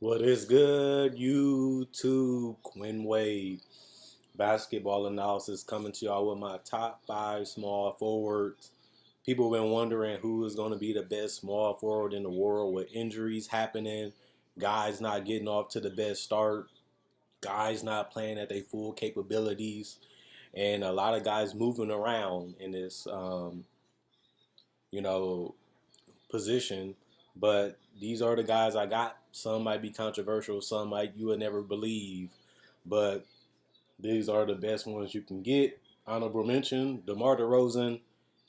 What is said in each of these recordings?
What is good, YouTube? Quinn Wade, basketball analysis coming to y'all with my top five small forwards. People have been wondering who is going to be the best small forward in the world with injuries happening, guys not getting off to the best start, guys not playing at their full capabilities, and a lot of guys moving around in this, you know, position, but these are the guys I got. Some might be controversial, some might you would never believe, but these are the best ones you can get. Honorable mention: DeMar DeRozan.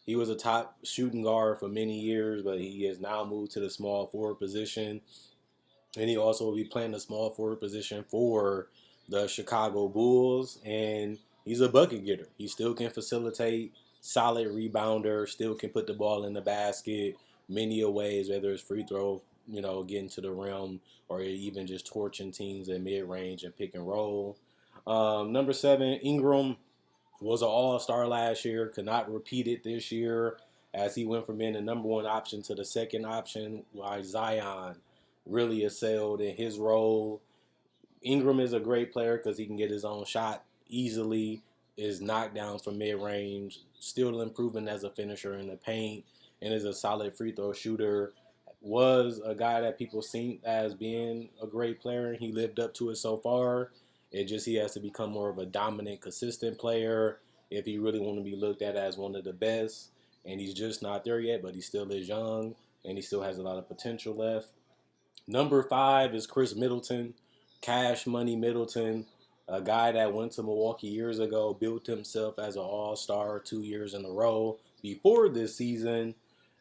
He was a top shooting guard for many years, but he has now moved to the small forward position, and he also will be playing the small forward position for the Chicago Bulls. And he's a bucket getter. He still can facilitate, solid rebounder, still can put the ball in the basket many a ways, whether it's free throw, getting to the rim, or even just torching teams at mid range and pick and roll. Number 7, Ingram was an all-star last year, could not repeat it this year as he went from being the number one option to the second option, while Zion really excelled in his role. Ingram is a great player because he can get his own shot easily, is knocked down from mid-range, still improving as a finisher in the paint, and is a solid free throw shooter. Was a guy that people seen as being a great player, and he lived up to it so far. He has to become more of a dominant, consistent player if he really want to be looked at as one of the best. And he's just not there yet, but he still is young, and he still has a lot of potential left. Number 5 is Chris Middleton, Cash Money Middleton, a guy that went to Milwaukee years ago, built himself as an all-star 2 years in a row before this season.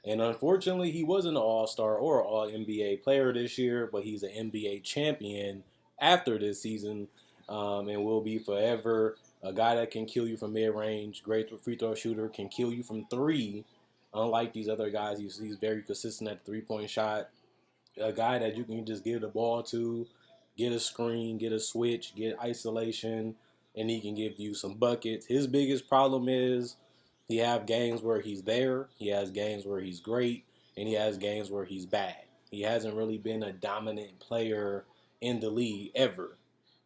And unfortunately, he wasn't an all-star or an all-NBA player this year, but he's an NBA champion after this season, and will be forever. A guy that can kill you from mid-range, great free throw shooter, can kill you from three. Unlike these other guys, he's very consistent at the three-point shot. A guy that you can just give the ball to, get a screen, get a switch, get isolation, and he can give you some buckets. His biggest problem is he have games where he's there, he has games where he's great, and he has games where he's bad. He hasn't really been a dominant player in the league ever,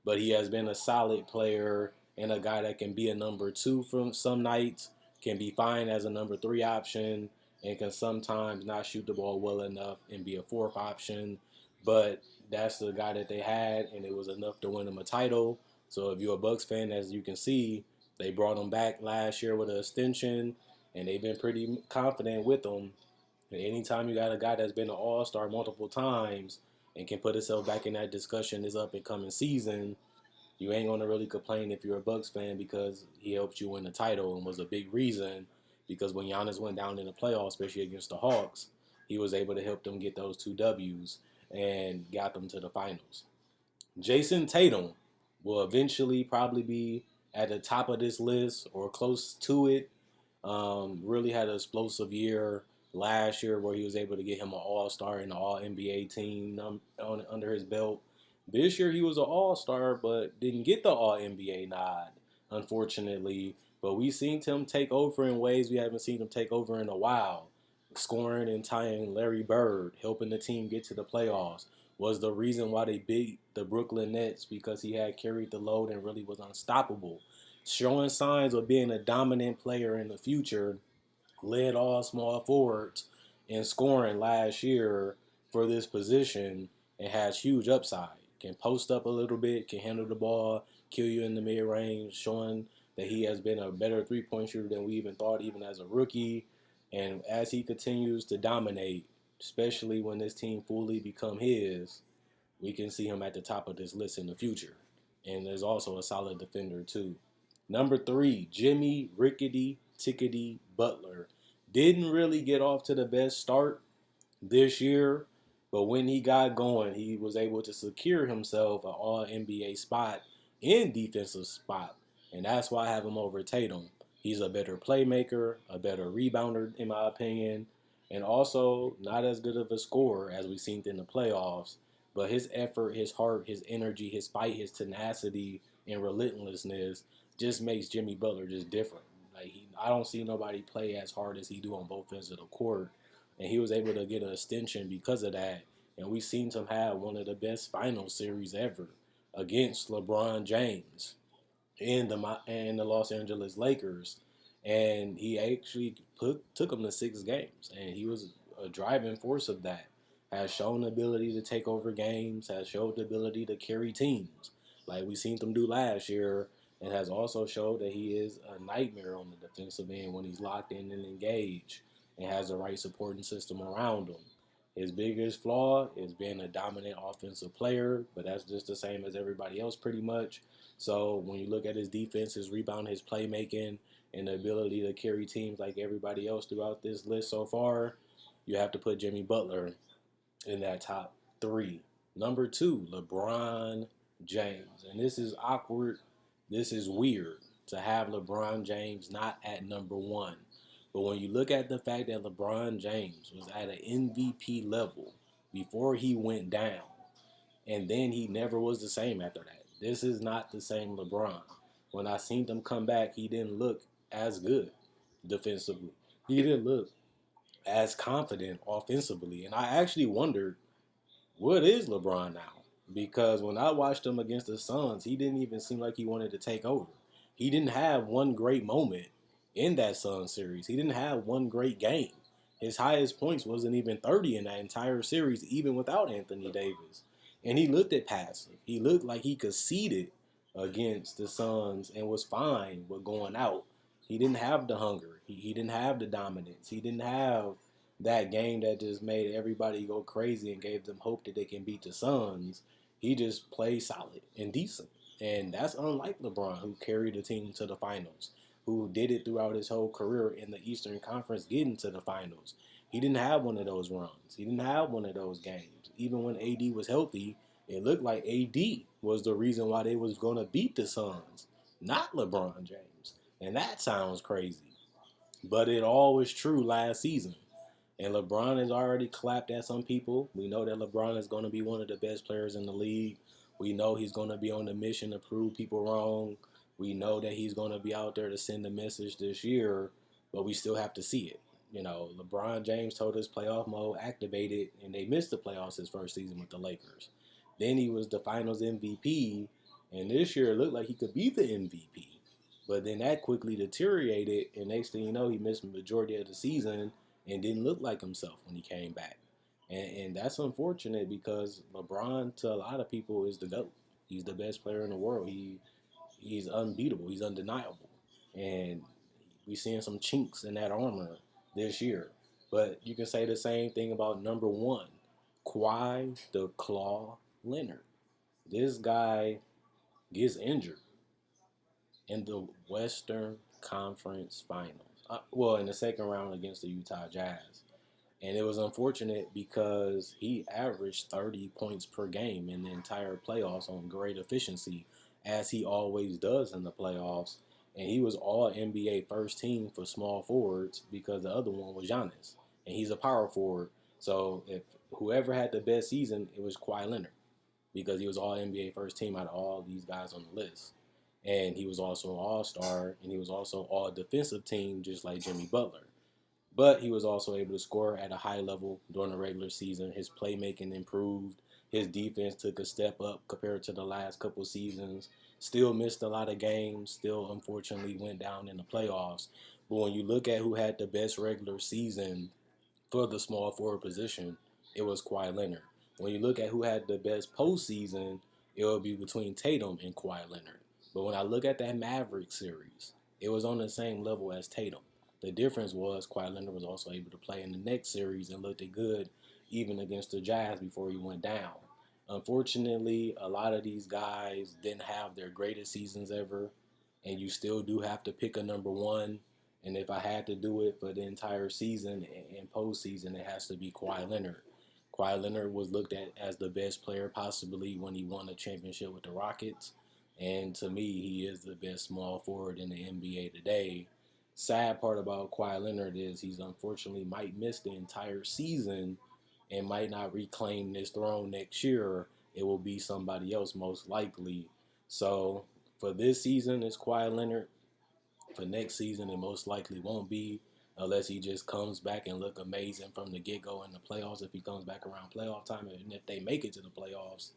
but he has been a solid player and a guy that can be a number two from some nights, can be fine as a number three option, and can sometimes not shoot the ball well enough and be a fourth option. But that's the guy that they had, and it was enough to win them a title. So if you're a Bucks fan, as you can see, they brought him back last year with an extension, and they've been pretty confident with him. And anytime you got a guy that's been an all-star multiple times and can put himself back in that discussion this up and coming season, you ain't gonna really complain if you're a Bucks fan because he helped you win the title and was a big reason. Because when Giannis went down in the playoffs, especially against the Hawks, he was able to help them get those two W's and got them to the finals. Jason Tatum will eventually probably be at the top of this list or close to it. Really had an explosive year last year where he was able to get him an All-Star and an All-NBA team under his belt. This year he was an All-Star but didn't get the All-NBA nod, unfortunately. But we've seen him take over in ways we haven't seen him take over in a while. Scoring and tying Larry Bird, helping the team get to the playoffs, was the reason why they beat the Brooklyn Nets because he had carried the load and really was unstoppable. Showing signs of being a dominant player in the future, led all small forwards in scoring last year for this position and has huge upside. Can post up a little bit, can handle the ball, kill you in the mid range, showing that he has been a better 3-point shooter than we even thought, even as a rookie. And as he continues to dominate, especially when this team fully become his, we can see him at the top of this list in the future. And there's also a solid defender too. Number 3, Jimmy Rickety Tickety Butler. Didn't really get off to the best start this year, but when he got going, he was able to secure himself an All NBA spot in defensive spot, and that's why I have him over Tatum. He's a better playmaker, a better rebounder, in my opinion, and also not as good of a scorer as we've seen in the playoffs. But his effort, his heart, his energy, his fight, his tenacity, and relentlessness just makes Jimmy Butler just different. I don't see nobody play as hard as he do on both ends of the court, and he was able to get an extension because of that and we seen him have one of the best final series ever against LeBron James and the Los Angeles Lakers, and he actually took him to 6 games, and he was a driving force of that. Has shown the ability to take over games, has showed the ability to carry teams, like we seen him do last year, and has also showed that he is a nightmare on the defensive end when he's locked in and engaged, and has the right supporting system around him. His biggest flaw is being a dominant offensive player, but that's just the same as everybody else pretty much. So when you look at his defense, his rebound, his playmaking, and the ability to carry teams like everybody else throughout this list so far, you have to put Jimmy Butler in that top 3. Number 2, LeBron James. And this is awkward. This is weird to have LeBron James not at number 1. But when you look at the fact that LeBron James was at an MVP level before he went down, and then he never was the same after that. This is not the same LeBron. When I seen him come back, he didn't look as good defensively. He didn't look as confident offensively. And I actually wondered, what is LeBron now? Because when I watched him against the Suns, he didn't even seem like he wanted to take over. He didn't have one great moment in that Suns series. He didn't have one great game. His highest points wasn't even 30 in that entire series, even without Anthony Davis. And he looked at passive. He looked like he conceded against the Suns and was fine with going out. He didn't have the hunger. He didn't have the dominance. He didn't have that game that just made everybody go crazy and gave them hope that they can beat the Suns. He just played solid and decent. And that's unlike LeBron, who carried the team to the finals, who did it throughout his whole career in the Eastern Conference getting to the finals. He didn't have one of those runs. He didn't have one of those games. Even when AD was healthy, it looked like AD was the reason why they was going to beat the Suns, not LeBron James. And that sounds crazy. But it all was true last season. And LeBron has already clapped at some people. We know that LeBron is going to be one of the best players in the league. We know he's going to be on the mission to prove people wrong. We know that he's going to be out there to send a message this year, but we still have to see it. You know, LeBron James told us playoff mode activated, and they missed the playoffs his first season with the Lakers. Then he was the finals MVP, and this year it looked like he could be the MVP. But then that quickly deteriorated, and next thing you know, he missed the majority of the season and didn't look like himself when he came back. And that's unfortunate because LeBron, to a lot of people, is the GOAT. He's the best player in the world. He's unbeatable. He's undeniable. And we're seeing some chinks in that armor this year. But you can say the same thing about number 1, Kawhi the Claw Leonard. This guy gets injured in the Western Conference Finals. Well, in the second round against the Utah Jazz. And it was unfortunate because he averaged 30 points per game in the entire playoffs on great efficiency, as he always does in the playoffs. And he was all NBA first team for small forwards because the other one was Giannis. And he's a power forward. So if whoever had the best season, it was Kawhi Leonard because he was all NBA first team out of all these guys on the list. And he was also an all-star, and he was also all defensive team, just like Jimmy Butler. But he was also able to score at a high level during the regular season. His playmaking improved. His defense took a step up compared to the last couple seasons. Still missed a lot of games. Still, unfortunately, went down in the playoffs. But when you look at who had the best regular season for the small forward position, it was Kawhi Leonard. When you look at who had the best postseason, it would be between Tatum and Kawhi Leonard. But when I look at that Mavericks series, it was on the same level as Tatum. The difference was Kawhi Leonard was also able to play in the next series and looked good even against the Jazz before he went down. Unfortunately, a lot of these guys didn't have their greatest seasons ever, and you still do have to pick a number 1. And if I had to do it for the entire season and postseason, it has to be Kawhi Leonard. Kawhi Leonard was looked at as the best player possibly when he won a championship with the Rockets. And to me, he is the best small forward in the NBA today. Sad part about Kawhi Leonard is he's unfortunately might miss the entire season and might not reclaim this throne next year. It will be somebody else most likely. So for this season, it's Kawhi Leonard. For next season, it most likely won't be unless he just comes back and look amazing from the get go in the playoffs. If he comes back around playoff time, and if they make it to the playoffs,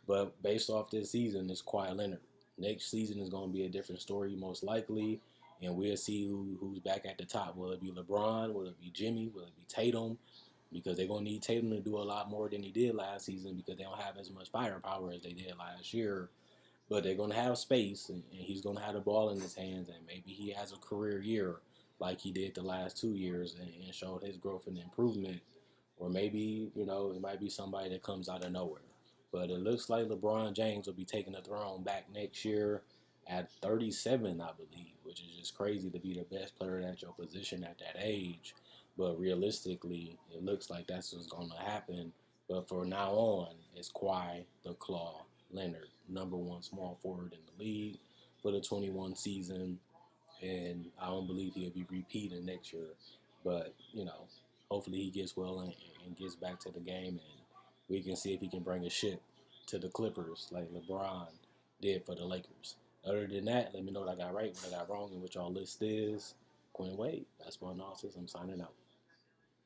but based off this season, it's Kawhi Leonard. Next season is going to be a different story, most likely, and we'll see who's back at the top. Will it be LeBron? Will it be Jimmy? Will it be Tatum? Because they're going to need Tatum to do a lot more than he did last season because they don't have as much firepower as they did last year. But they're going to have space, and he's going to have the ball in his hands, and maybe he has a career year like he did the last 2 years and showed his growth and improvement. Or maybe, it might be somebody that comes out of nowhere. But it looks like LeBron James will be taking the throne back next year at 37, I believe, which is just crazy to be the best player at your position at that age. But realistically, it looks like that's what's going to happen. But for now on, it's Kawhi the Claw Leonard, number one small forward in the league for the 21 season. And I don't believe he'll be repeating next year. But, hopefully he gets well and gets back to the game, and we can see if he can bring a ship to the Clippers like LeBron did for the Lakers. Other than that, let me know what I got right, what I got wrong, and what y'all list is. Quinn Wade, Basketball Analysis. I'm signing out.